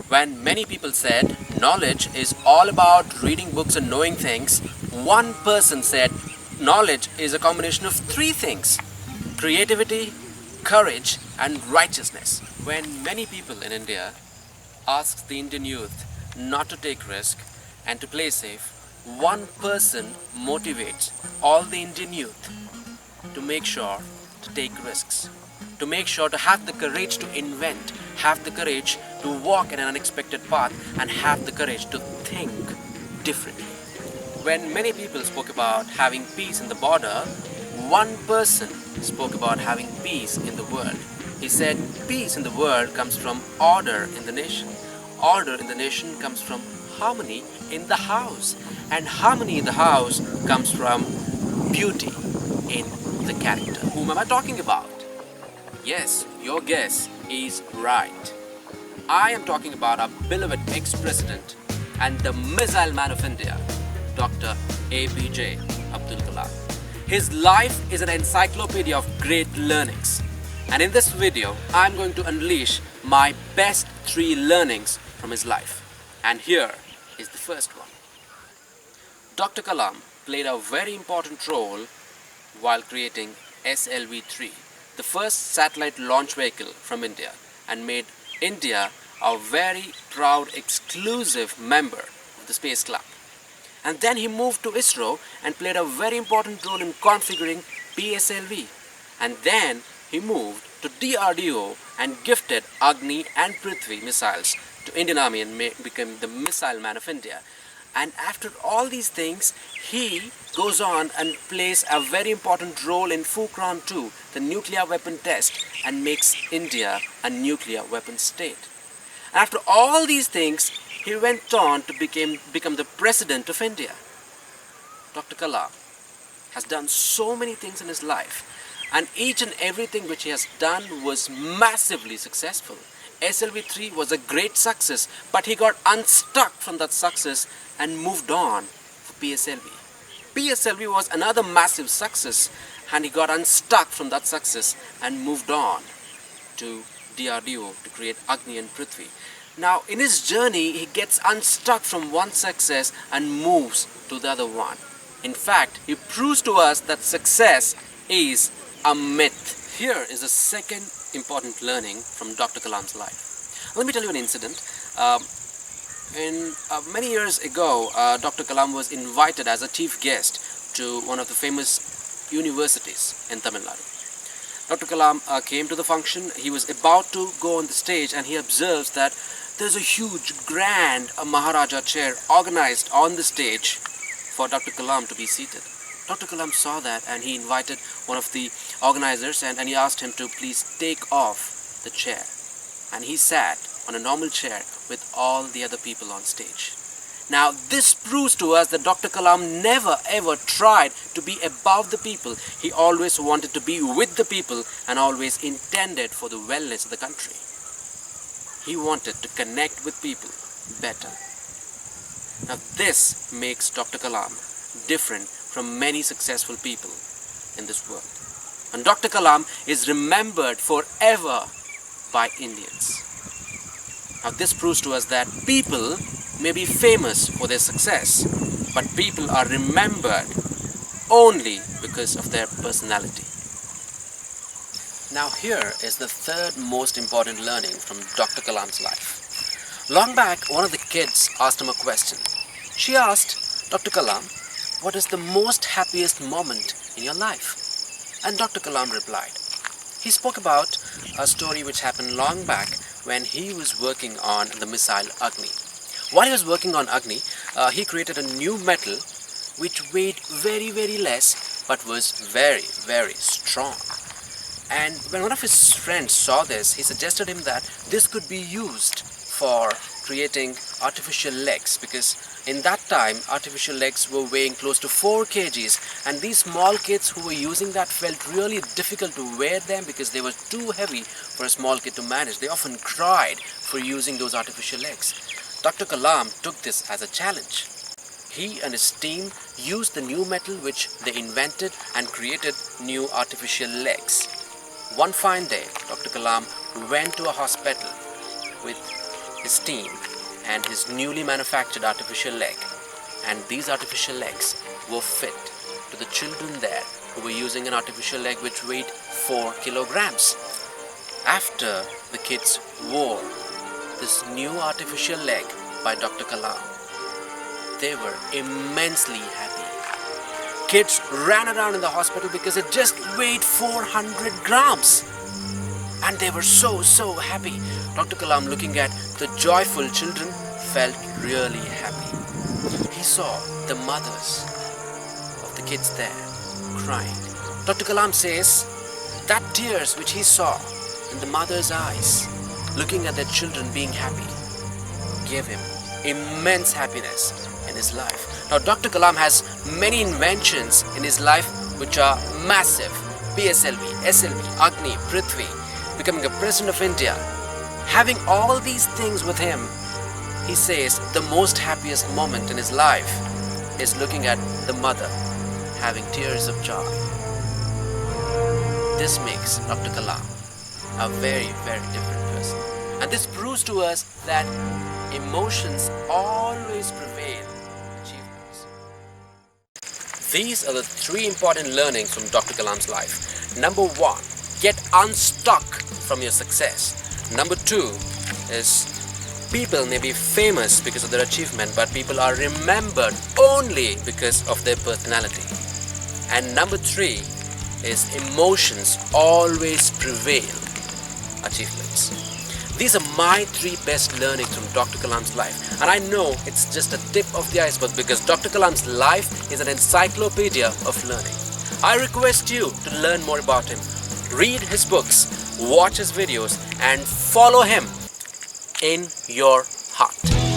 When many people said knowledge is all about reading books and knowing things, one person said knowledge is a combination of three things: creativity, courage, and righteousness. When many people in India ask the Indian youth not to take risk and to play safe, one person motivates all the Indian youth to make sure to take risks, to make sure to have the courage to invent, have the courage to walk in an unexpected path, and have the courage to think differently. When many people spoke about having peace in the border, one person spoke about having peace in the world. He said peace in the world comes from order in the nation. Order in the nation comes from harmony in the house. And harmony in the house comes from beauty in the character. Whom am I talking about? Yes, your guess is right. I am talking about our beloved ex-president and the missile man of India, Dr. APJ Abdul Kalam. His life is an encyclopedia of great learnings. And in this video, I'm going to unleash my best 3 learnings from his life. And here is the first one. Dr. Kalam played a very important role while creating SLV-3, the first satellite launch vehicle from India, and made India a very proud exclusive member of the Space Club. And then he moved to ISRO and played a very important role in configuring PSLV. And then he moved to DRDO and gifted Agni and Prithvi missiles to Indian Army and became the missile man of India. And after all these things, he goes on and plays a very important role in Pokhran 2, the nuclear weapon test, and makes India a nuclear weapon state. After all these things, he went on to become the President of India. Dr. Kalam has done so many things in his life, and each and everything which he has done was massively successful. SLV-3 was a great success, but he got unstuck from that success and moved on for PSLV. PSLV was another massive success, and he got unstuck from that success and moved on to DRDO to create Agni and Prithvi. Now, in his journey, he gets unstuck from one success and moves to the other one. In fact, he proves to us that success is a myth. Here is the second important learning from Dr. Kalam's life. Let me tell you an incident. Many years ago, Dr. Kalam was invited as a chief guest to one of the famous universities in Tamil Nadu. Dr. Kalam came to the function. He was about to go on the stage, and he observes that there's a huge, grand Maharaja chair organized on the stage for Dr. Kalam to be seated. Dr. Kalam saw that, and he invited one of the organizers and he asked him to please take off the chair. And he sat on a normal chair with all the other people on stage. Now, this proves to us that Dr. Kalam never ever tried to be above the people. He always wanted to be with the people and always intended for the wellness of the country. He wanted to connect with people better. Now, this makes Dr. Kalam different from many successful people in this world. And Dr. Kalam is remembered forever by Indians. Now, this proves to us that people may be famous for their success, but people are remembered only because of their personality. Now, here is the third most important learning from Dr. Kalam's life. Long back, one of the kids asked him a question. She asked, Dr. Kalam, what is the most happiest moment in your life? And Dr. Kalam replied. He spoke about a story which happened long back when he was working on the missile Agni. While he was working on Agni, he created a new metal which weighed very, very less but was very, very strong. And when one of his friends saw this, he suggested him that this could be used for creating artificial legs, because in that time artificial legs were weighing close to 4 kgs, and these small kids who were using that felt really difficult to wear them because they were too heavy for a small kid to manage. They often cried for using those artificial legs. Dr. Kalam took this as a challenge. He and his team used the new metal which they invented and created new artificial legs. One fine day, Dr. Kalam went to a hospital with his team, and his newly manufactured artificial leg. And these artificial legs were fit to the children there who were using an artificial leg which weighed 4 kilograms. After the kids wore this new artificial leg by Dr. Kalam, they were immensely happy. Kids ran around in the hospital because it just weighed 400 grams. And they were so happy. Dr. Kalam, looking at the joyful children, felt really happy. He saw the mothers of the kids there crying. Dr. Kalam says that tears which he saw in the mother's eyes, looking at their children being happy, gave him immense happiness in his life. Now, Dr. Kalam has many inventions in his life which are massive. PSLV, SLV, Agni, Prithvi, becoming a president of India. Having all these things with him, he says the most happiest moment in his life is looking at the mother having tears of joy. This makes Dr. Kalam a very different person. And this proves to us that emotions always prevail in achievements. These are the 3 important learnings from Dr. Kalam's life. Number 1, get unstuck from your success. Number 2 is people may be famous because of their achievement, but people are remembered only because of their personality. And number 3 is emotions always prevail achievements. These are my 3 best learnings from Dr. Kalam's life. And I know it's just a tip of the iceberg because Dr. Kalam's life is an encyclopedia of learning. I request you to learn more about him. Read his books, watch his videos, and follow him in your heart.